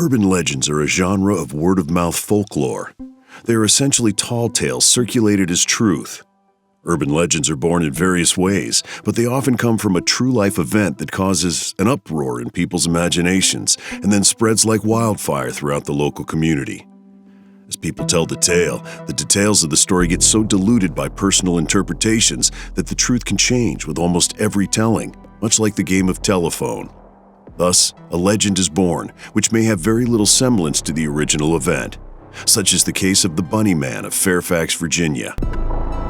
Urban legends are a genre of word-of-mouth folklore. They are essentially tall tales circulated as truth. Urban legends are born in various ways, but they often come from a true-life event that causes an uproar in people's imaginations and then spreads like wildfire throughout the local community. As people tell the tale, the details of the story get so diluted by personal interpretations that the truth can change with almost every telling, much like the game of telephone. Thus, a legend is born, which may have very little semblance to the original event, such as the case of the Bunnyman of Fairfax, Virginia.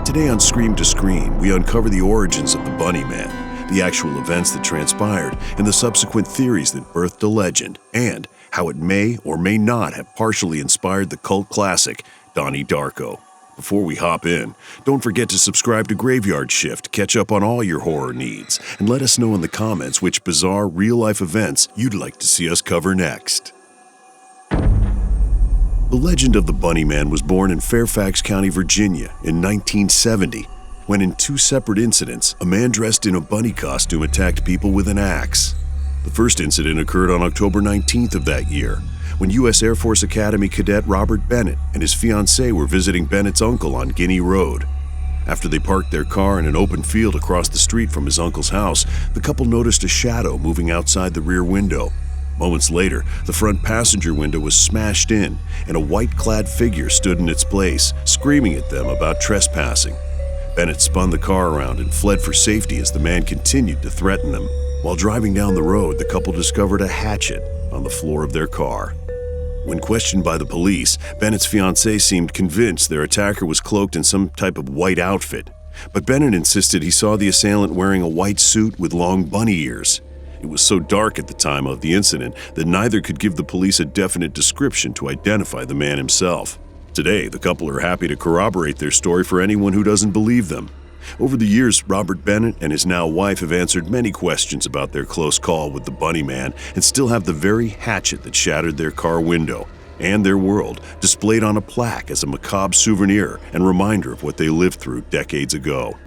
Today on Scream to Screen, we uncover the origins of the Bunnyman, the actual events that transpired, and the subsequent theories that birthed the legend, and how it may or may not have partially inspired the cult classic, Donnie Darko. Before we hop in, don't forget to subscribe to Graveyard Shift to catch up on all your horror needs, and let us know in the comments which bizarre real-life events you'd like to see us cover next. The legend of the Bunnyman was born in Fairfax County, Virginia in 1970, when in two separate incidents, a man dressed in a bunny costume attacked people with an axe. The first incident occurred on October 19th of that year, when U.S. Air Force Academy cadet Robert Bennett and his fiancée were visiting Bennett's uncle on Guinea Road. After they parked their car in an open field across the street from his uncle's house, the couple noticed a shadow moving outside the rear window. Moments later, the front passenger window was smashed in, and a white-clad figure stood in its place, screaming at them about trespassing. Bennett spun the car around and fled for safety as the man continued to threaten them. While driving down the road, the couple discovered a hatchet on the floor of their car. When questioned by the police, Bennett's fiancée seemed convinced their attacker was cloaked in some type of white outfit, but Bennett insisted he saw the assailant wearing a white suit with long bunny ears. It was so dark at the time of the incident that neither could give the police a definite description to identify the man himself. Today, the couple are happy to corroborate their story for anyone who doesn't believe them. Over the years, Robert Bennett and his now wife have answered many questions about their close call with the Bunnyman and still have the very hatchet that shattered their car window and their world displayed on a plaque as a macabre souvenir and reminder of what they lived through decades ago.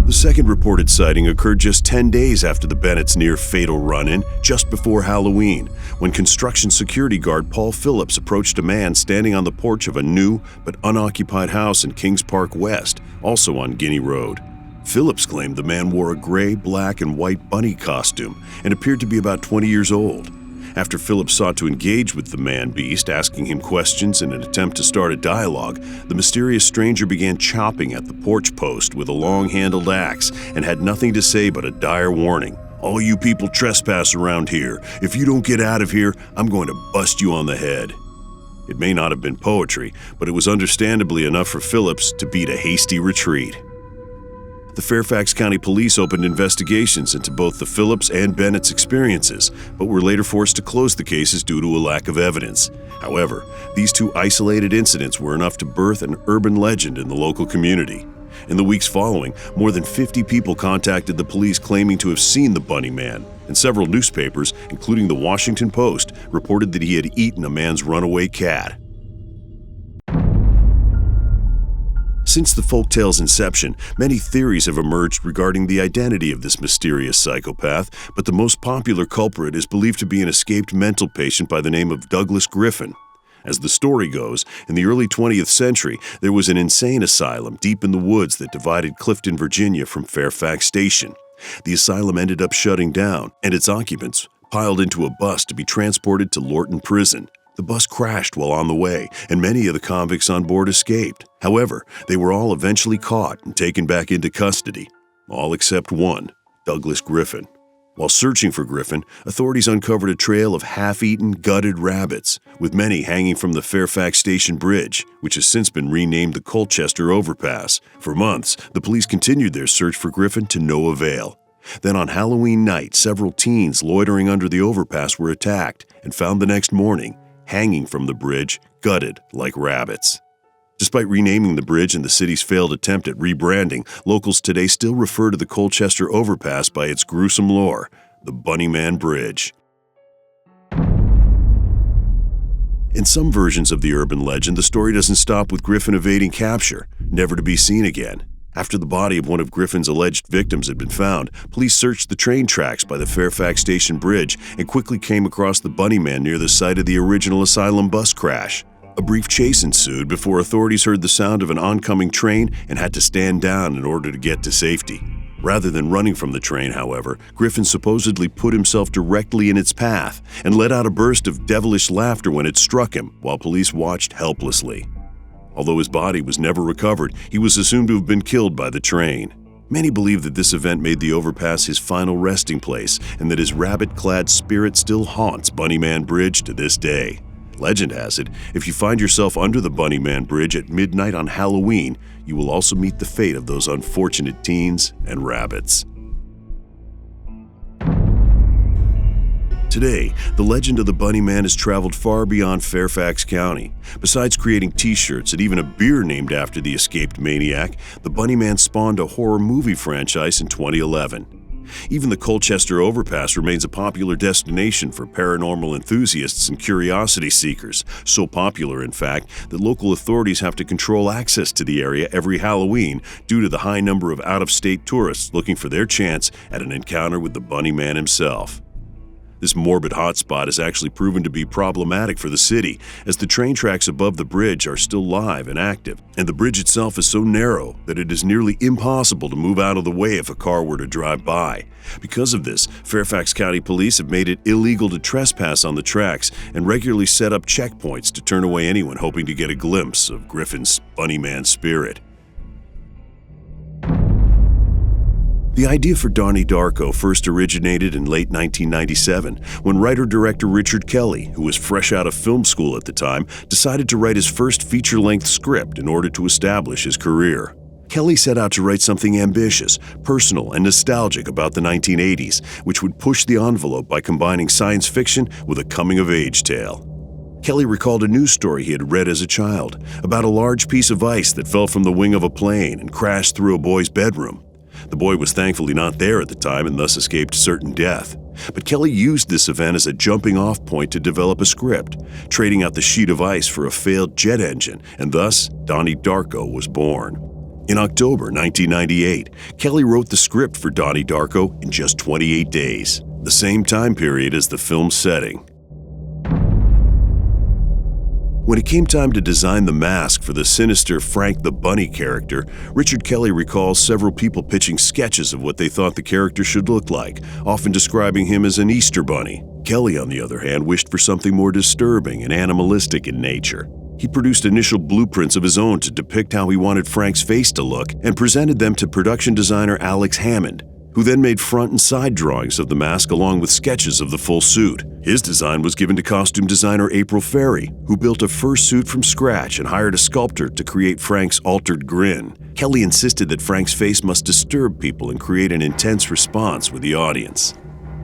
The second reported sighting occurred just 10 days after the Bennett's near-fatal run-in, just before Halloween, when construction security guard Paul Phillips approached a man standing on the porch of a new but unoccupied house in Kings Park West, also on Guinea Road. Phillips claimed the man wore a gray, black, and white bunny costume and appeared to be about 20 years old. After Phillips sought to engage with the man-beast, asking him questions in an attempt to start a dialogue, the mysterious stranger began chopping at the porch post with a long-handled axe and had nothing to say but a dire warning. "All you people trespass around here. If you don't get out of here, I'm going to bust you on the head." It may not have been poetry, but it was understandably enough for Phillips to beat a hasty retreat. The Fairfax County Police opened investigations into both the Phillips and Bennett's experiences, but were later forced to close the cases due to a lack of evidence. However, these two isolated incidents were enough to birth an urban legend in the local community. In the weeks following, more than 50 people contacted the police claiming to have seen the Bunnyman, and several newspapers, including the Washington Post, reported that he had eaten a man's runaway cat. Since the folktale's inception, many theories have emerged regarding the identity of this mysterious psychopath, but the most popular culprit is believed to be an escaped mental patient by the name of Douglas Griffin. As the story goes, in the early 20th century, there was an insane asylum deep in the woods that divided Clifton, Virginia from Fairfax Station. The asylum ended up shutting down, and its occupants piled into a bus to be transported to Lorton Prison. The bus crashed while on the way, and many of the convicts on board escaped. However, they were all eventually caught and taken back into custody. All except one, Douglas Griffin. While searching for Griffin, authorities uncovered a trail of half-eaten, gutted rabbits, with many hanging from the Fairfax Station Bridge, which has since been renamed the Colchester Overpass. For months, the police continued their search for Griffin to no avail. Then on Halloween night, several teens loitering under the overpass were attacked and found the next morning, hanging from the bridge, gutted like rabbits. Despite renaming the bridge and the city's failed attempt at rebranding, locals today still refer to the Colchester Overpass by its gruesome lore, the Bunnyman Bridge. In some versions of the urban legend, the story doesn't stop with Griffin evading capture, never to be seen again. After the body of one of Griffin's alleged victims had been found, police searched the train tracks by the Fairfax Station Bridge and quickly came across the Bunnyman near the site of the original asylum bus crash. A brief chase ensued before authorities heard the sound of an oncoming train and had to stand down in order to get to safety. Rather than running from the train, however, Griffin supposedly put himself directly in its path and let out a burst of devilish laughter when it struck him, while police watched helplessly. Although his body was never recovered, he was assumed to have been killed by the train. Many believe that this event made the overpass his final resting place and that his rabbit-clad spirit still haunts Bunnyman Bridge to this day. Legend has it, if you find yourself under the Bunnyman Bridge at midnight on Halloween, you will also meet the fate of those unfortunate teens and rabbits. Today, the legend of the Bunnyman has traveled far beyond Fairfax County. Besides creating t-shirts and even a beer named after the escaped maniac, the Bunnyman spawned a horror movie franchise in 2011. Even the Colchester Overpass remains a popular destination for paranormal enthusiasts and curiosity seekers, so popular, in fact, that local authorities have to control access to the area every Halloween due to the high number of out-of-state tourists looking for their chance at an encounter with the Bunnyman himself. This morbid hotspot has actually proven to be problematic for the city, as the train tracks above the bridge are still live and active, and the bridge itself is so narrow that it is nearly impossible to move out of the way if a car were to drive by. Because of this, Fairfax County Police have made it illegal to trespass on the tracks and regularly set up checkpoints to turn away anyone hoping to get a glimpse of Griffin's Bunnyman spirit. The idea for Donnie Darko first originated in late 1997 when writer-director Richard Kelly, who was fresh out of film school at the time, decided to write his first feature-length script in order to establish his career. Kelly set out to write something ambitious, personal, and nostalgic about the 1980s, which would push the envelope by combining science fiction with a coming-of-age tale. Kelly recalled a news story he had read as a child about a large piece of ice that fell from the wing of a plane and crashed through a boy's bedroom. The boy was thankfully not there at the time and thus escaped certain death. But Kelly used this event as a jumping-off point to develop a script, trading out the sheet of ice for a failed jet engine, and thus Donnie Darko was born. In October 1998, Kelly wrote the script for Donnie Darko in just 28 days, the same time period as the film's setting. When it came time to design the mask for the sinister Frank the Bunny character, Richard Kelly recalls several people pitching sketches of what they thought the character should look like, often describing him as an Easter bunny. Kelly, on the other hand, wished for something more disturbing and animalistic in nature. He produced initial blueprints of his own to depict how he wanted Frank's face to look and presented them to production designer Alex Hammond, who then made front and side drawings of the mask along with sketches of the full suit. His design was given to costume designer April Ferry, who built a fursuit from scratch and hired a sculptor to create Frank's altered grin. Kelly insisted that Frank's face must disturb people and create an intense response with the audience.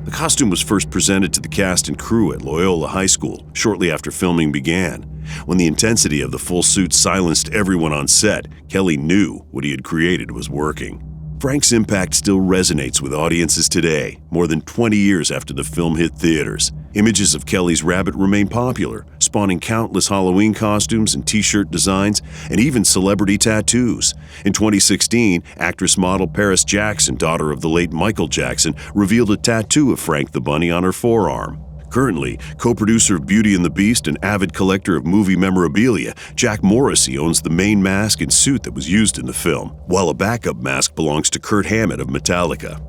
The costume was first presented to the cast and crew at Loyola High School shortly after filming began. When the intensity of the full suit silenced everyone on set, Kelly knew what he had created was working. Frank's impact still resonates with audiences today, more than 20 years after the film hit theaters. Images of Kelly's rabbit remain popular, spawning countless Halloween costumes and t-shirt designs, and even celebrity tattoos. In 2016, actress-model Paris Jackson, daughter of the late Michael Jackson, revealed a tattoo of Frank the Bunny on her forearm. Currently, co-producer of Beauty and the Beast and avid collector of movie memorabilia, Jack Morrissey owns the main mask and suit that was used in the film, while a backup mask belongs to Kirk Hammett of Metallica.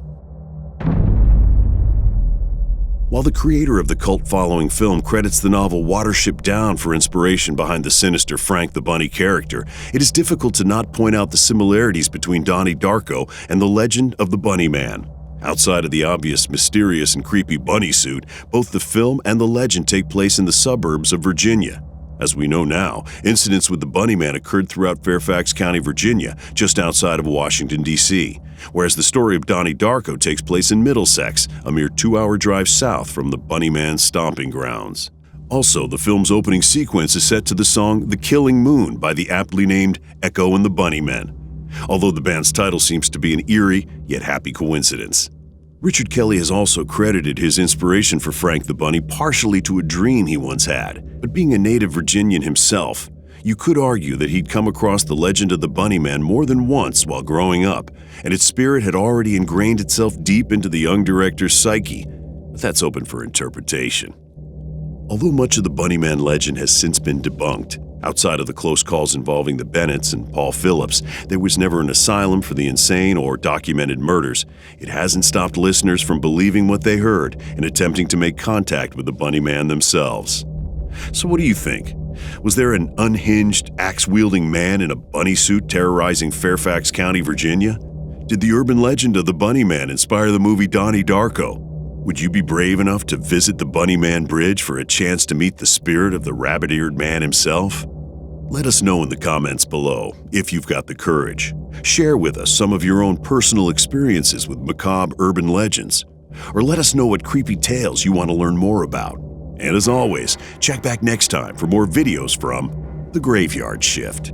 While the creator of the cult-following film credits the novel Watership Down for inspiration behind the sinister Frank the Bunny character, it is difficult to not point out the similarities between Donnie Darko and the legend of the Bunnyman. Outside of the obvious mysterious and creepy bunny suit, both the film and the legend take place in the suburbs of Virginia. As we know now, incidents with the Bunnyman occurred throughout Fairfax County, Virginia, just outside of Washington, D.C., whereas the story of Donnie Darko takes place in Middlesex, a mere 2-hour drive south from the Bunnyman's stomping grounds. Also, the film's opening sequence is set to the song The Killing Moon by the aptly named Echo and the Bunnymen, although the band's title seems to be an eerie yet happy coincidence. Richard Kelly has also credited his inspiration for Frank the Bunny partially to a dream he once had, but being a native Virginian himself, You could argue that he'd come across the legend of the Bunnyman more than once while growing up, and its spirit had already ingrained itself deep into the young director's psyche, but that's open for interpretation. Although much of the Bunnyman legend has since been debunked, outside of the close calls involving the Bennetts and Paul Phillips, there was never an asylum for the insane or documented murders. It hasn't stopped listeners from believing what they heard and attempting to make contact with the Bunnyman themselves. So what do you think? Was there an unhinged, axe-wielding man in a bunny suit terrorizing Fairfax County, Virginia? Did the urban legend of the Bunnyman inspire the movie Donnie Darko? Would you be brave enough to visit the Bunnyman Bridge for a chance to meet the spirit of the rabbit-eared man himself? Let us know in the comments below if you've got the courage. Share with us some of your own personal experiences with macabre urban legends, or let us know what creepy tales you want to learn more about. And as always, check back next time for more videos from The Graveyard Shift.